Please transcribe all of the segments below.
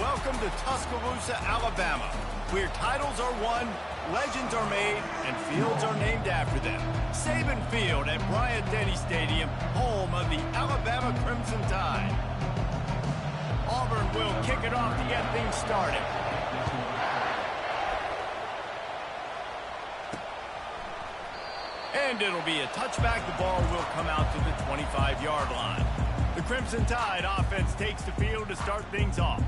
Welcome to Tuscaloosa, Alabama, where titles are won, legends are made, and fields are named after them. Saban Field at Bryant-Denny Stadium, home of the Alabama Crimson Tide. Auburn will kick it off to get things started. And it'll be a touchback. The ball will come out to the 25-yard line. The Crimson Tide offense takes the field to start things off.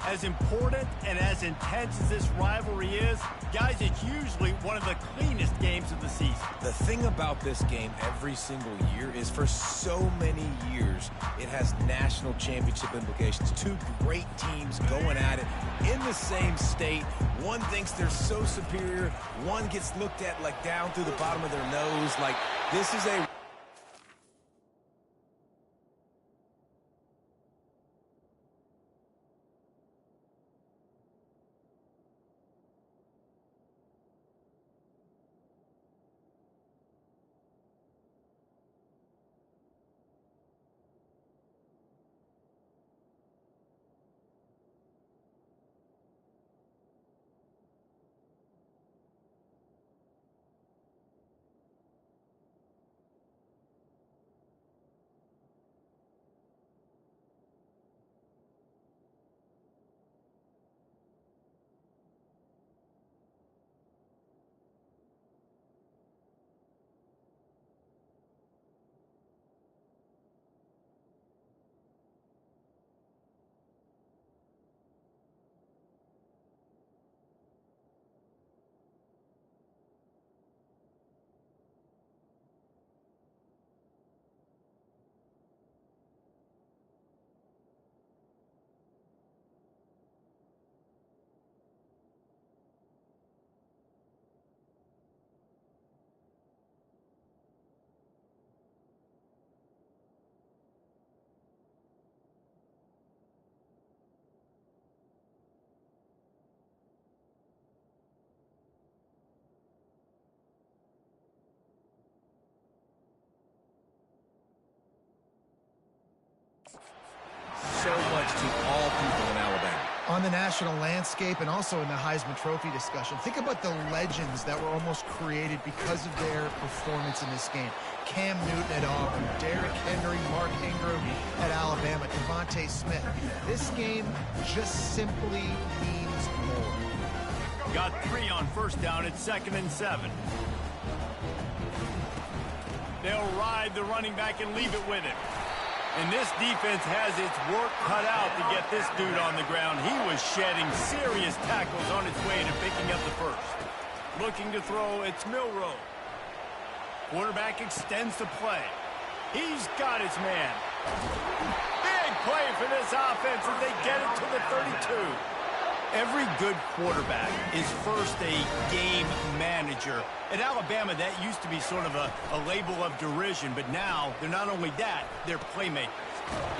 As important and as intense as this rivalry is, guys, it's usually one of the cleanest games of the season. The thing about this game every single year is for so many years, it has national championship implications. Two great teams going at it in the same state. One thinks they're so superior. One gets looked at like down through the bottom of their nose. Like, this is a... so much to all people in Alabama. On the national landscape and also in the Heisman Trophy discussion, think about the legends that were almost created because of their performance in this game. Cam Newton at Auburn, Derrick Henry, Mark Ingram at Alabama, Devontae Smith. This game just simply means more. Got 3 on first down at 2nd and 7. They'll ride the running back and leave it with him. And this defense has its work cut out to get this dude on the ground. He was shedding serious tackles on its way to picking up the first. Looking to throw, it's Milroe. Quarterback extends the play. He's got his man. Big play for this offense as they get it to the 32. Every good quarterback is first a game manager. At Alabama, that used to be sort of a label of derision, but now they're not only that, they're playmakers.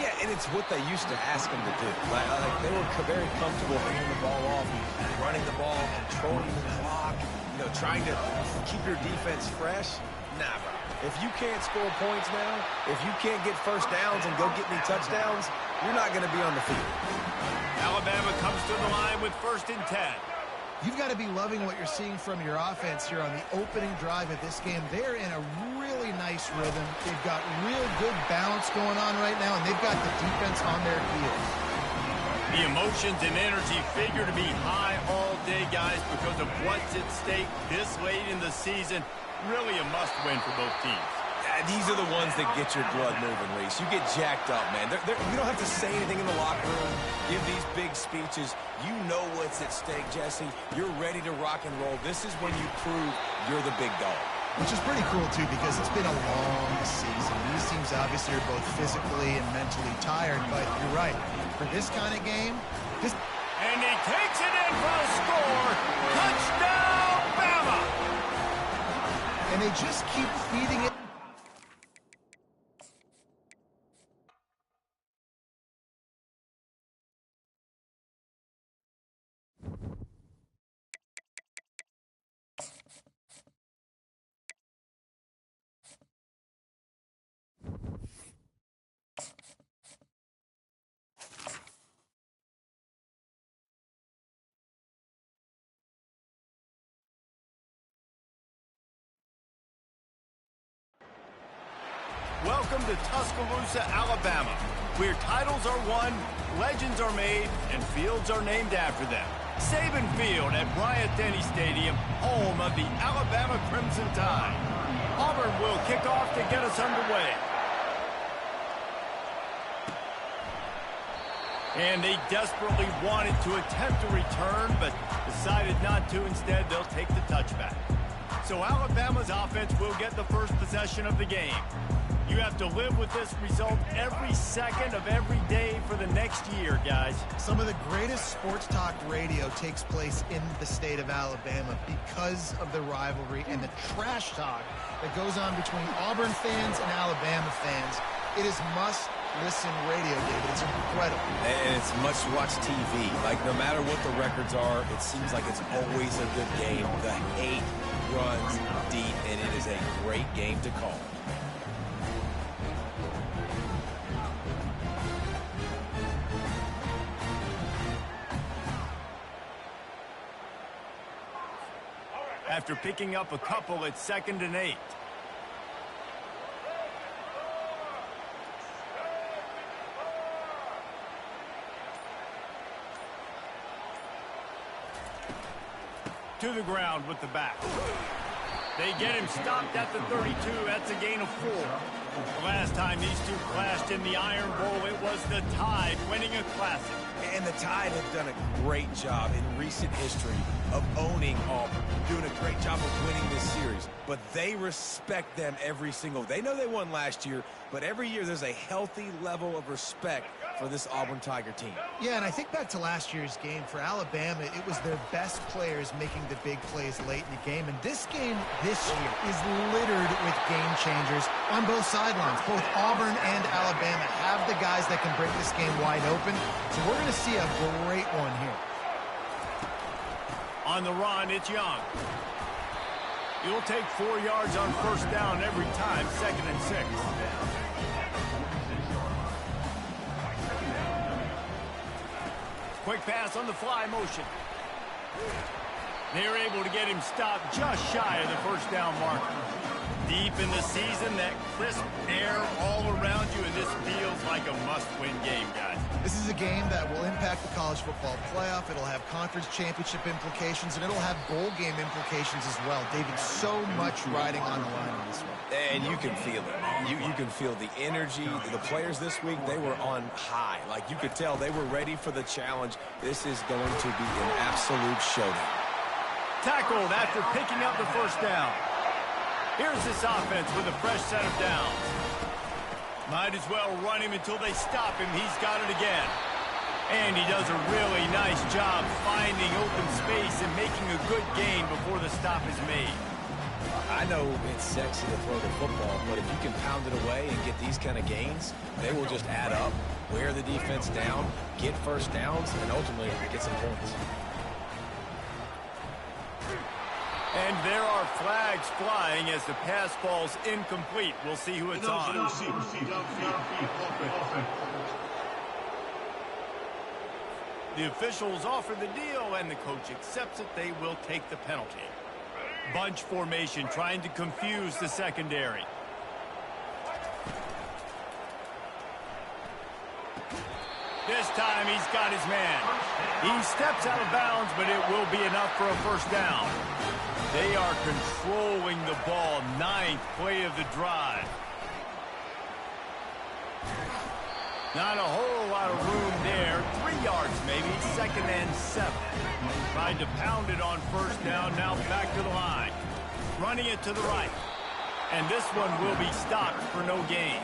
Yeah, and it's what they used to ask them to do. Like they were very comfortable handing the ball off, running the ball, controlling the clock, trying to keep your defense fresh. Nah, bro. If you can't score points now, if you can't get first downs and go get me touchdowns, you're not going to be on the field. Alabama comes to the line with 1st and 10. You've got to be loving what you're seeing from your offense here on the opening drive of this game. They're in a really nice rhythm. They've got real good balance going on right now, and they've got the defense on their heels. The emotions and energy figure to be high all day, guys, because of what's at stake this late in the season. Really a must-win for both teams. These are the ones that get your blood moving, Reese. You get jacked up, man. You don't have to say anything in the locker room, give these big speeches. You know what's at stake, Jesse. You're ready to rock and roll. This is when you prove you're the big dog. Which is pretty cool, too, because it's been a long season. These teams obviously are both physically and mentally tired, but you're right. For this kind of game, And he takes it in for a score. Touchdown, Bama! And they just keep feeding it. Welcome to Tuscaloosa, Alabama, where titles are won, legends are made, and fields are named after them. Saban Field at Bryant-Denny Stadium, home of the Alabama Crimson Tide. Auburn will kick off to get us underway. And they desperately wanted to attempt a return, but decided not to. Instead, they'll take the touchback. So Alabama's offense will get the first possession of the game. You have to live with this result every second of every day for the next year, guys. Some of the greatest sports talk radio takes place in the state of Alabama because of the rivalry and the trash talk that goes on between Auburn fans and Alabama fans. It is must-listen radio, David. It's incredible. And it's much-watch TV. Like, no matter what the records are, it seems like it's always a good game. The hate runs deep, and it is a great game to call. After picking up a couple, it's 2nd and 8. To the ground with the back. They get him stopped at the 32. That's a gain of 4. The last time these two clashed in the Iron Bowl, it was the Tide winning a classic. And the Tide have done a great job in recent history of owning Auburn, doing a great job of winning this series. But they respect them every single. They know they won last year, but every year there's a healthy level of respect for this Auburn Tiger team. Yeah, and I think back to last year's game. For Alabama, it was their best players making the big plays late in the game. And this game this year is littered with game changers on both sidelines. Both Auburn and Alabama have the guys that can break this game wide open. So we're going to see a great one here. On the run, it's Young. You'll take 4 yards on first down every time, 2nd and 6. Quick pass on the fly motion. They're able to get him stopped just shy of the first down marker. Deep in the season, that crisp air all around you, and this feels like a must-win game, guys. This is a game that will impact the college football playoff. It'll have conference championship implications, and it'll have bowl game implications as well. David, so much riding on the line on this one. And you can feel it. You can feel the energy. The players this week, they were on high. Like, you could tell they were ready for the challenge. This is going to be an absolute showdown. Tackled after picking up the first down. Here's this offense with a fresh set of downs. Might as well run him until they stop him. He's got it again. And he does a really nice job finding open space and making a good gain before the stop is made. I know it's sexy to throw the football, but if you can pound it away and get these kind of gains, they will just add up, wear the defense down, get first downs, and ultimately get some points. And there are flags flying as the pass falls incomplete. We'll see who it's on. The officials offer the deal, and the coach accepts it. They will take the penalty. Bunch formation trying to confuse the secondary. This time he's got his man. He steps out of bounds, but it will be enough for a first down. They are controlling the ball. 9th play of the drive. Not a whole lot of room there. 3 yards maybe. 2nd and 7. Tried to pound it on first down. Now back to the line. Running it to the right. And this one will be stopped for no gain.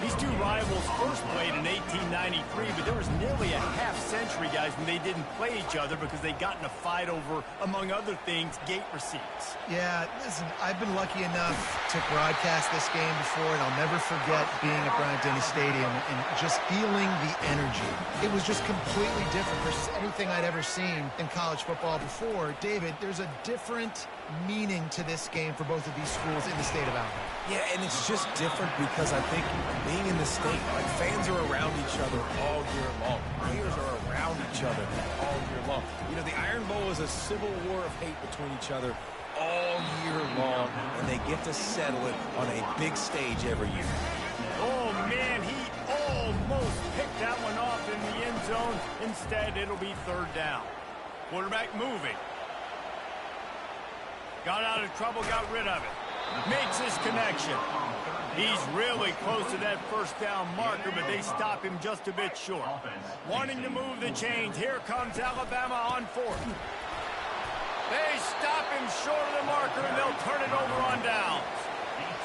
These two rivals first played in 1893, but there was nearly a half-century, guys, when they didn't play each other because they got in a fight over, among other things, gate receipts. Yeah, listen, I've been lucky enough to broadcast this game before, and I'll never forget being at Bryant-Denny Stadium and just feeling the energy. It was just completely different versus anything I'd ever seen in college football before. David, there's a different meaning to this game for both of these schools in the state of Alabama. Yeah, and it's just different because I think being in the state, like, fans are around each other all year long. Players are around each other all year long. You know, the Iron Bowl is a civil war of hate between each other all year long, and they get to settle it on a big stage every year. man, he almost picked that one off in the end zone. Instead, it'll be third down. Quarterback moving. Got out of trouble, got rid of it. Makes his connection. He's really close to that first down marker, but they stop him just a bit short. Wanting to move the chains. Here comes Alabama on fourth. They stop him short of the marker, and they'll turn it over on downs.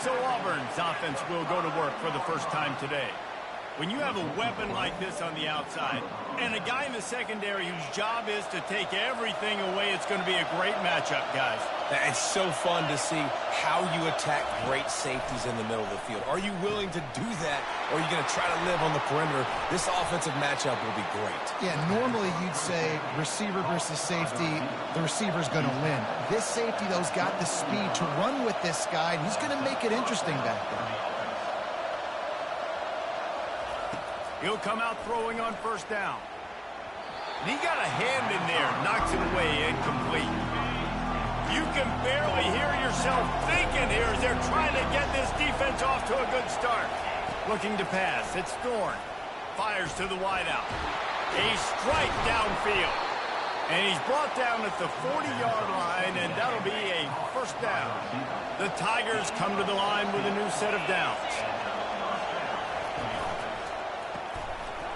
So Auburn's offense will go to work for the first time today. When you have a weapon like this on the outside and a guy in the secondary whose job is to take everything away, it's going to be a great matchup, guys. It's so fun to see how you attack great safeties in the middle of the field. Are you willing to do that, or are you going to try to live on the perimeter? This offensive matchup will be great. Yeah, normally you'd say receiver versus safety, the receiver's going to win. This safety, though, has got the speed to run with this guy, and he's going to make it interesting back there. He'll come out throwing on first down. And he got a hand in there, knocks it away, incomplete. You can barely hear yourself thinking here as they're trying to get this defense off to a good start. Looking to pass, it's Thorne. Fires to the wideout. A strike downfield. And he's brought down at the 40-yard line, and that'll be a first down. The Tigers come to the line with a new set of downs.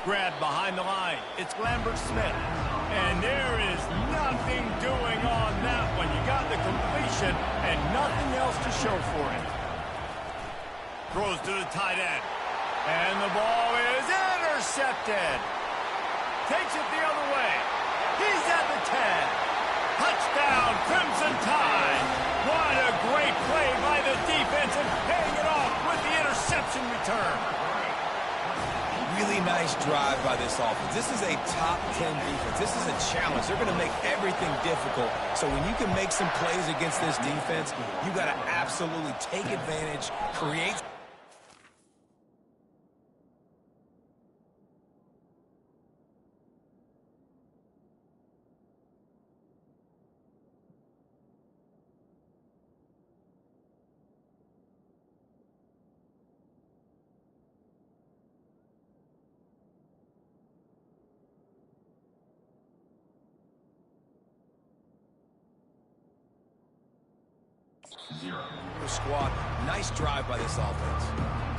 Grab behind the line. It's Lambert-Smith. And there is nothing doing on that one. You got the completion and nothing else to show for it. Throws to the tight end. And the ball is intercepted. Takes it the other way. He's at the 10. Touchdown, Crimson Tide. What a great play by the defense and paying it off with the interception return. Really nice drive by this offense. This is a top 10 defense. This is a challenge. They're going to make everything difficult. So when you can make some plays against this defense, you got to absolutely take advantage, create. Squad, nice drive by this offense.